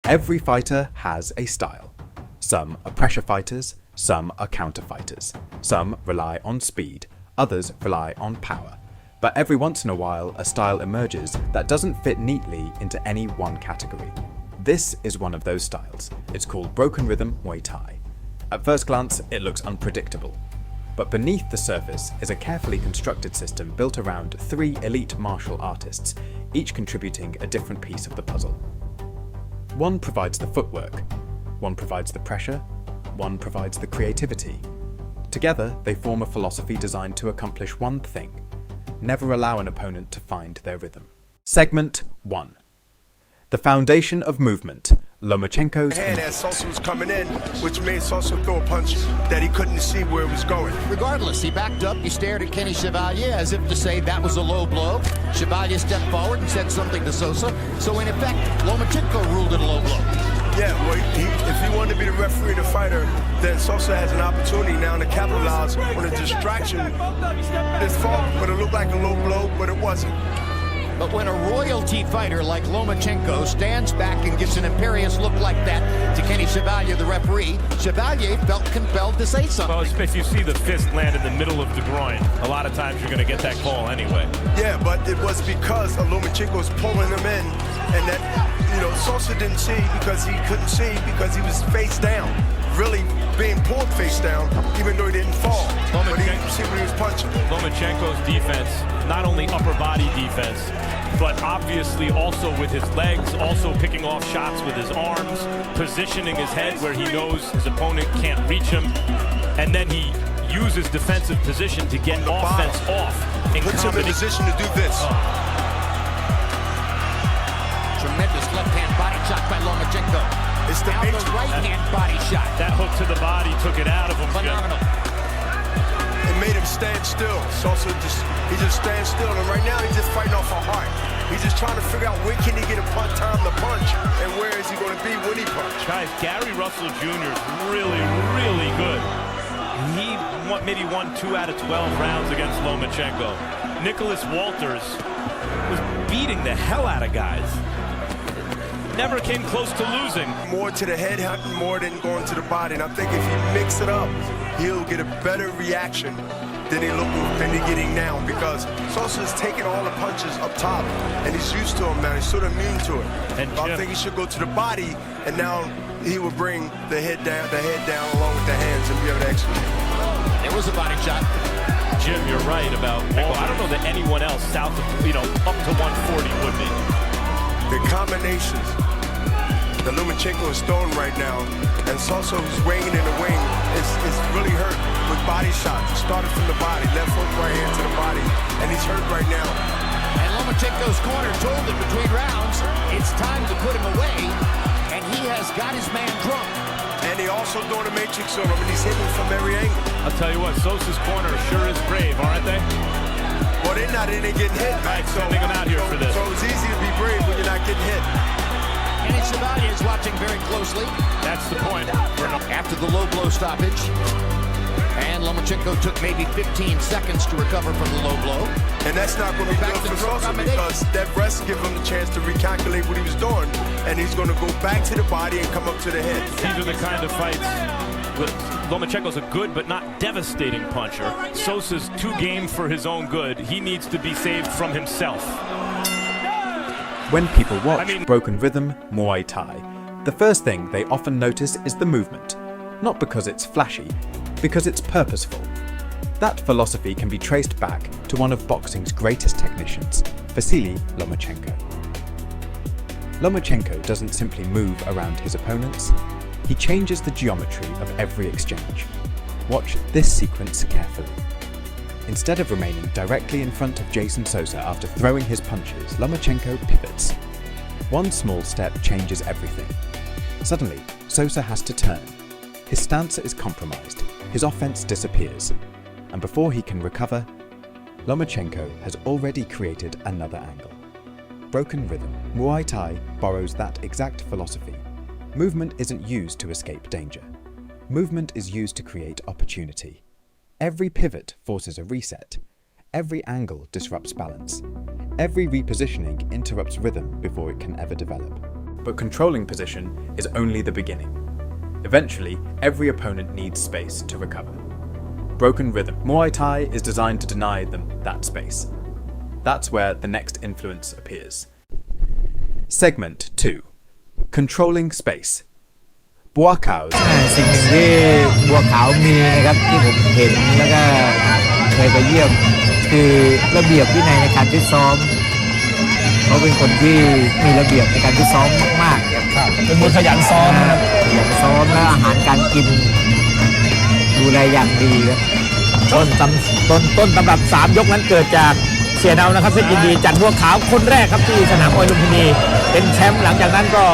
Every fighter has a style. Some are pressure fighters, some are counter fighters. Some rely on speed, others rely on power. But every once in a while, a style emerges that doesn't fit neatly into any one category. This is one of those styles. It's called Broken Rhythm Muay Thai. At first glance, it looks unpredictable. But beneath the surface is a carefully constructed system built around 3 elite martial artists, each contributing a different piece of the puzzle. One provides the footwork, one provides the pressure, one provides the creativity. Together, they form a philosophy designed to accomplish one thing: never allow an opponent to find their rhythm. Segment 1. The foundation of movement. Lomachenko's hand as Sosa was coming in, which made Sosa throw a punch that he couldn't see where it was going. Regardless, he backed up, he stared at Kenny Chevalier as if to say that was a low blow. Chevalier stepped forward and said something to Sosa, so in effect, Lomachenko ruled it a low blow. Yeah, well, if he wanted to be the referee and the fighter, then Sosa has an opportunity now to capitalize on a distraction. His fault, but it looked like a low blow, but it wasn't. But when a royalty fighter like Lomachenko stands back and gives an imperious look like that to Kenny Chevalier, the referee, Chevalier felt compelled to say something. Well, if you see the fist land in the middle of the groin, a lot of times you're going to get that call anyway. Yeah, but it was because Lomachenko was pulling him in, and that, Sosa didn't see because he couldn't see because he was face down, really being pulled face down, even though he didn't fall. But he didn't see when he was punching. Lomachenko's defense, not only upper body defense, but obviously also with his legs, also picking off shots with his arms, positioning his head where he knows his opponent can't reach him, and then he uses defensive position to get offense off. Puts him in position to do this. Tremendous left-hand body shot by Lomachenko. It's the right-hand body shot. That hook to the body took it out of him. Phenomenal. It made him stand still. Sosa he just stands still, and right now he's just fighting off a heart. He's just trying to figure out where can he get a time to punch, and where is he going to be when he punches. Guys, Gary Russell Jr. is really, really good. He maybe won 2 out of 12 rounds against Lomachenko. Nicholas Walters was beating the hell out of guys. Never came close to losing. More to the head hunting more than going to the body. And I think if he mix it up, he'll get a better reaction than he's getting now, because Sosa's taking all the punches up top, and he's used to them now. He's sort of immune to it. And I think he should go to the body, and now he will bring the head down along with the hands and be able to execute. There was a body shot. Jim, you're right about. I don't know that anyone else south of up to 140 would be. The combinations that Lomachenko is throwing right now, and Sosa, who's weighing in the wing, is really hurt with body shots. He started from the body, left hook, right hand to the body, and he's hurt right now. And Lomachenko's corner told him between rounds, it's time to put him away, and he has got his man drunk. And he also doing a matrix on him, and he's hitting from every angle. I'll tell you what, Sosa's corner sure is brave, aren't they? Well, they're not in there getting hit. Right, sending them out here for this. So it's easy to be brave when you're not getting hit. Kenny Chevalier is watching very closely. That's the point. After the low blow stoppage, and Lomachenko took maybe 15 seconds to recover from the low blow. And that's not going to be good for Sosa, because that rest gives him the chance to recalculate what he was doing, and he's going to go back to the body and come up to the head. These are the kind of fights. Lomachenko's a good but not devastating puncher. Sosa's too game for his own good. He needs to be saved from himself. When people watch Broken Rhythm Muay Thai, the first thing they often notice is the movement. Not because it's flashy, because it's purposeful. That philosophy can be traced back to one of boxing's greatest technicians, Vasiliy Lomachenko. Lomachenko doesn't simply move around his opponents, he changes the geometry of every exchange. Watch this sequence carefully. Instead of remaining directly in front of Jason Sosa after throwing his punches, Lomachenko pivots. One small step changes everything. Suddenly, Sosa has to turn. His stance is compromised, his offense disappears, and before he can recover, Lomachenko has already created another angle. Broken Rhythm Muay Thai borrows that exact philosophy. Movement isn't used to escape danger. Movement is used to create opportunity. Every pivot forces a reset. Every angle disrupts balance. Every repositioning interrupts rhythm before it can ever develop. but controlling position is only the beginning. Eventually, every opponent needs space to recover. Broken Rhythm Muay Thai is designed to deny them that space. That's where the next influence appears. Segment 2. Controlling space. Buakaw. สิ่งหนึ่งที่บัวขาวมีนะครับที่ผมเห็นแล้วก็เคยไปเยี่ยมคือระเบียบวินัยในการฟิตซ้อมเขาเป็นคนที่มีระเบียบในการฟิตซ้อมมากๆครับเป็นคนขยันซ้อมนะครับขยันซ้อมและอาหารการกินดูแลอย่างดีครับต้นตำรับ3 ยกนั้นเกิดจากเสียเนานะครับเพชรยินดีจัดบัวขาวคนแรกครับที่สนามมวยลุมพินีเป็นแชมป์หลังจากนั้นก็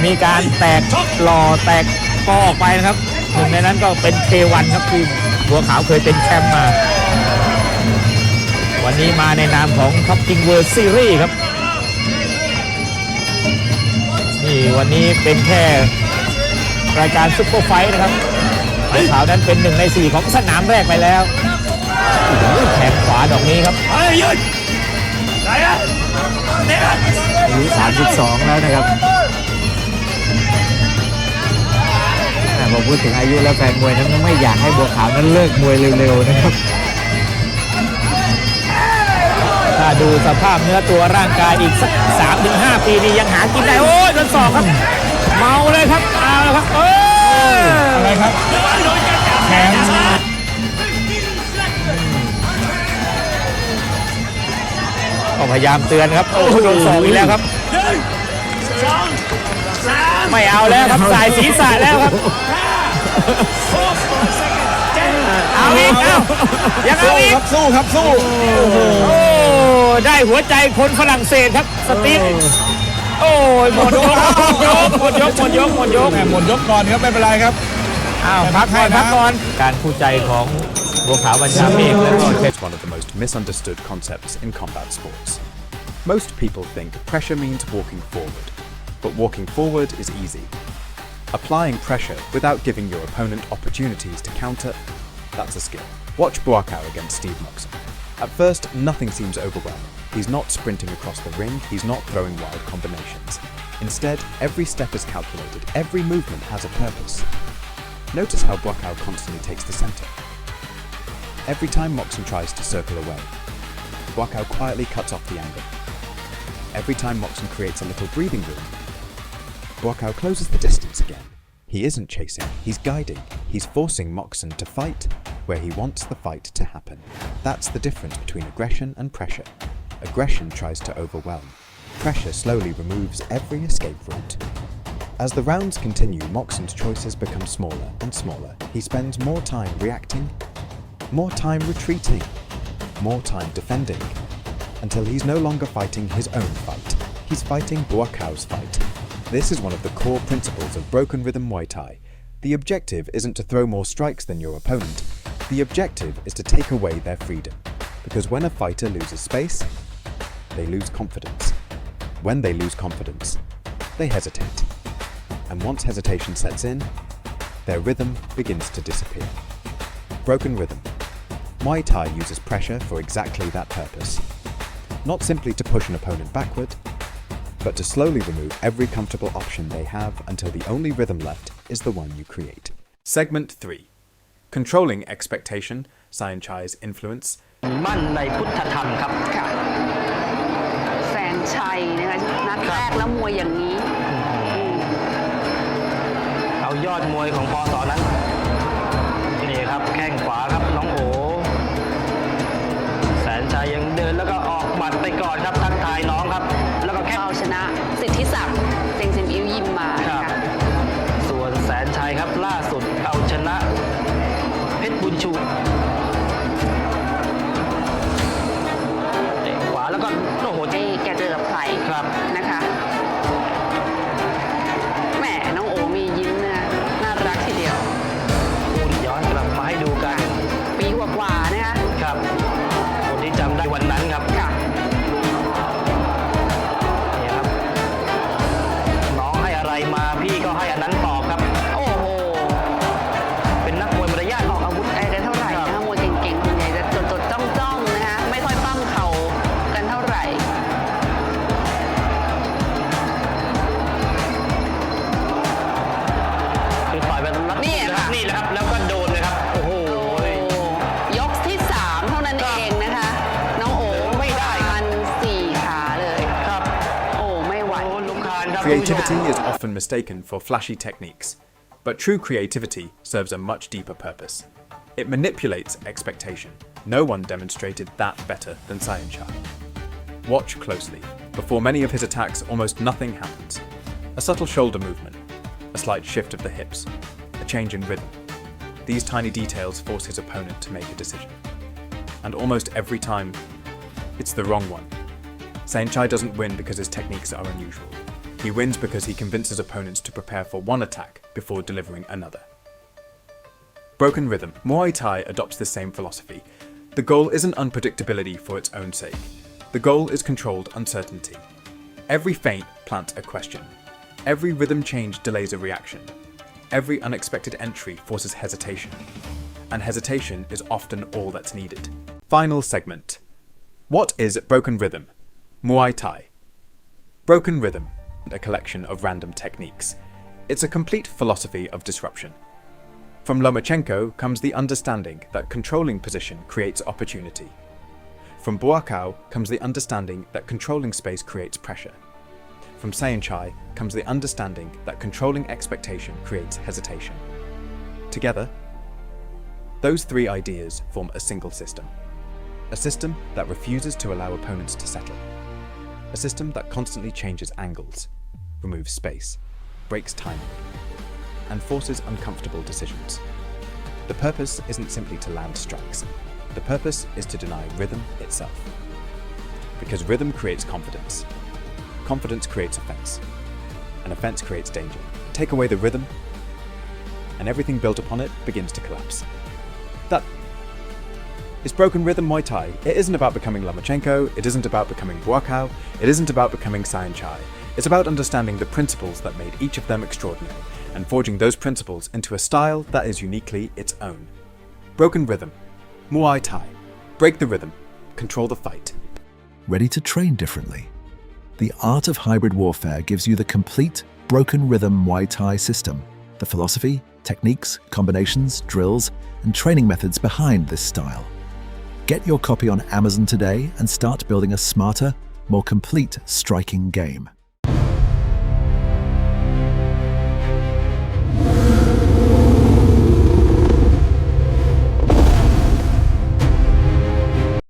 มีการแตกหล่อแตกกอออกไปนะครับหนึ่งในนั้นก็เป็นเควันครับที่บัวขาวเคยเป็นแชมป์มาวันนี้มาในนามของท็อปคิงเวิร์ซีรีส์ครับนี่วันนี้เป็นแค่รายการซุปเปอร์ไฟท์นะครับบัวขาวนั้นเป็น1 ใน 4ของสนามแรกไปแล้วแขนขวาดอกนี้ครับอายุ32แล้วนะครับพอพูดถึงอายุแล้วแฟนมวยนั้นไม่อยากให้บัวขาวนั้นเลิกมวยเร็วๆนะครับถ้าดูสภาพเนื้อตัวร่างกายอีกสัก 3-5 ปีนี่ยังหากินได้โอ้ยโดนศอกครับเมาเลยครับเอาละครับอะไรครับแขนก็พยายามเตือนครับโอ้โดนศอกอีกแล้วครับไม่เอาแล้วครับสายศีรษะแล้วครับเอาอีกยังเอาอีกสู้ครับสู้โอ้ได้หัวใจคนฝรั่งเศสครับสตีฟโอ้ยหมดยกก่อนครับไม่เป็นไรครับพักก่อนการคู่ใจของบัวขาวบัญชาเมฆและก็ It's one of the most misunderstood concepts in combat sports. Most people think pressure means walking forward, but walking forward is easy. Applying pressure without giving your opponent opportunities to counter, that's a skill. Watch Buakaw against Steve Moxon. At first, nothing seems overwhelming. He's not sprinting across the ring, he's not throwing wild combinations. Instead, every step is calculated, every movement has a purpose. Notice how Buakaw constantly takes the center. Every time Moxon tries to circle away, Buakaw quietly cuts off the angle. Every time Moxon creates a little breathing room, Buakaw closes the distance again. He isn't chasing, he's guiding. He's forcing Moxon to fight where he wants the fight to happen. That's the difference between aggression and pressure. Aggression tries to overwhelm. Pressure slowly removes every escape route. As the rounds continue, Moxon's choices become smaller and smaller. He spends more time reacting, more time retreating, more time defending, until he's no longer fighting his own fight. He's fighting Buakaw's fight. This is one of the core principles of Broken Rhythm Muay Thai. The objective isn't to throw more strikes than your opponent. The objective is to take away their freedom. Because when a fighter loses space, they lose confidence. When they lose confidence, they hesitate. And once hesitation sets in, their rhythm begins to disappear. Broken Rhythm. Muay Thai uses pressure for exactly that purpose. Not simply to push an opponent backward, but to slowly remove every comfortable option they have until the only rhythm left is the one you create. Segment 3. Controlling expectation, Saenchai's influence. มั่นในพุทธธรรมครับค่ะแสนชัยนะคะนัดแรกแล้วมวยอย่างนี้เอายอดมวยของพศนั้นนี่ครับแข้งขวาครับน้องโอแสนชัยยังเดินแล้วก็ออกหมัดไปก่อนครับทักทายน้องครับแล้วก็แข้งเอาชนะสิทธิศักดิ์เซ็งซิมอิวยิมมาค่ะส่วนแสนชัยครับล่าสุดเอาชนะเพชรบุญชูขวาแล้วก็โอ้โหแกเจอกับใครครับนะคะแหมน้องโอมียิ้มนะน่ารักทีเดียวย้อนกลับมาให้ดูกันปีกว่าๆนะคะครับคนที่จำได้วันนั้นครับค่ะนี่ครับน้องให้อะไรมาพี่ก็ให้อันนั้นตอบครับโอ้โหเป็นนักมวยมารยาทออกอาวุธได้เท่าไหร่นะคะมวยเก่งๆส่วนใหญ่จะจดๆจ้องๆนะคะไม่ค่อยปั้มเข่ากันเท่าไหร่ Creativity is often mistaken for flashy techniques, but true creativity serves a much deeper purpose. It manipulates expectation. No one demonstrated that better than Saenchai. Watch closely. Before many of his attacks, almost nothing happens. A subtle shoulder movement, a slight shift of the hips, a change in rhythm. These tiny details force his opponent to make a decision. And almost every time, it's the wrong one. Saenchai doesn't win because his techniques are unusual. He wins because he convinces opponents to prepare for one attack before delivering another. Broken Rhythm Muay Thai adopts the same philosophy. The goal isn't unpredictability for its own sake. The goal is controlled uncertainty. Every feint plants a question. Every rhythm change delays a reaction. Every unexpected entry forces hesitation. And hesitation is often all that's needed. Final segment. What is Broken Rhythm Muay Thai? Broken Rhythm, a collection of random techniques. It's a complete philosophy of disruption. From Lomachenko comes the understanding that controlling position creates opportunity. From Buakaw comes the understanding that controlling space creates pressure. From Saenchai comes the understanding that controlling expectation creates hesitation. Together, those three ideas form a single system. A system that refuses to allow opponents to settle. A system that constantly changes angles, removes space, breaks timing, and forces uncomfortable decisions. The purpose isn't simply to land strikes. The purpose is to deny rhythm itself. Because rhythm creates confidence. Confidence creates offense. And offense creates danger. Take away the rhythm, and everything built upon it begins to collapse. That is Broken Rhythm Muay Thai. It isn't about becoming Lomachenko, it isn't about becoming Buakaw, it isn't about becoming Saenchai. It's about understanding the principles that made each of them extraordinary, and forging those principles into a style that is uniquely its own. Broken Rhythm Muay Thai. Break the rhythm, control the fight. Ready to train differently? The Art of Hybrid Warfare gives you the complete Broken Rhythm Muay Thai system, the philosophy, techniques, combinations, drills, and training methods behind this style. Get your copy on Amazon today and start building a smarter, more complete striking game.